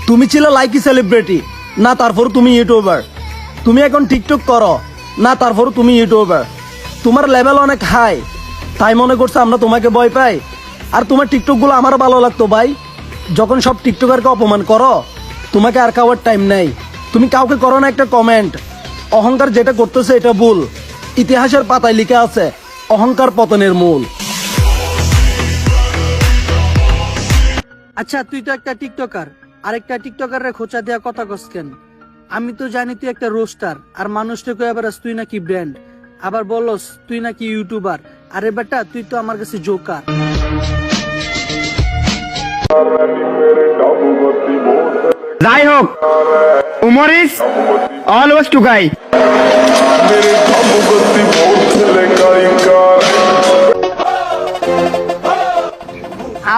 তুমি ছিলে Likee celebrity, না তারপর তুমি ইউটিউবার। তুমি এখন টিকটক করো, না তারপর তুমি ইউটিউবার। তোমার লেভেল অনেক হাই, তাই মনে করছে আমরা তোমাকে ভয় পাই। আর তোমার টিকটক গুলো আমার ভালো লাগতো ভাই। যখন সব টিকটকারকে অপমান করো, তোমাকে আর কাউর টাইম নেই। তুমি কাউকে করো না একটা কমেন্ট। অহংকার যেটা করতেছে এটা ভুল। ইতিহাসের পাতায় লিখে আছে অহংকার পতনের মূল। আচ্ছা, তুই তো একটা টিকটকার, আরেকটা টিকটকারের খোঁচা দেওয়া কথা কস কেন? আমি তো জানি তুই একটা রোস্টার, আর মানুষটাকে এবার তুই নাকি ব্র্যান্ড, আবার বলস তুই নাকি ইউটিউবার। আরে বেটা, তুই তো আমার কাছে জোকার। যাই হোক, উমরিস অলওয়েজ টুকাই।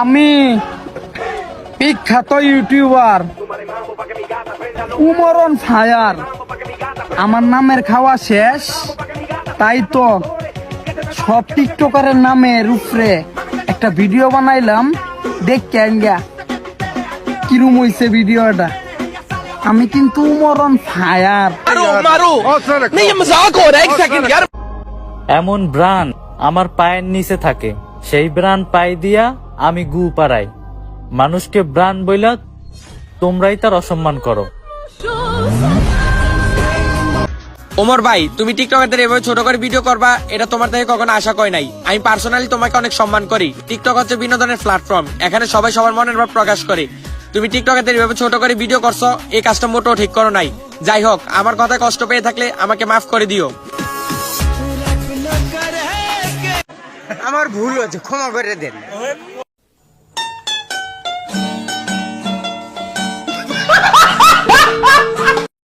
আমি বিখ্যাত ইউটিউবার উমরন ফায়ার। আমার নামের খাওয়া শেষ, তাই তো সব টিকটকারের নামের উপরে একটা ভিডিও বানাইলাম। দেখ কেঙ্গা কিরম হইছে ভিডিওটা। আমি কিন্তু উমরন ফায়ার। এমন ব্রান আমার পায়ের নিচে থাকে, সেই ব্রান পায়ে দিয়া আমি গু পাড়াই। মানুষকে ব্রান বইলা তোমরাই তার অসম্মান করো। ওমর ভাই, তুমি টিকটকারদের এভাবে ছোট করে ভিডিও করবা, এটা তোমার থেকে কখনো আশা করি নাই। আমি পার্সোনালি তোমাকে অনেক সম্মান করি। টিকটক হচ্ছে বিনোদনের প্ল্যাটফর্ম, এখানে সবাই সবার মনের ভাব প্রকাশ করে। তুমি টিকটকারদের এভাবে ছোট করে ভিডিও করছো, এই কাজটা মোটেও ঠিক করো নাই। যাই হোক, আমার কথায় কষ্ট পেয়ে থাকলে আমাকে মাফ করে দিও। আমার ভুল হয়েছে, ক্ষমা করে দেন।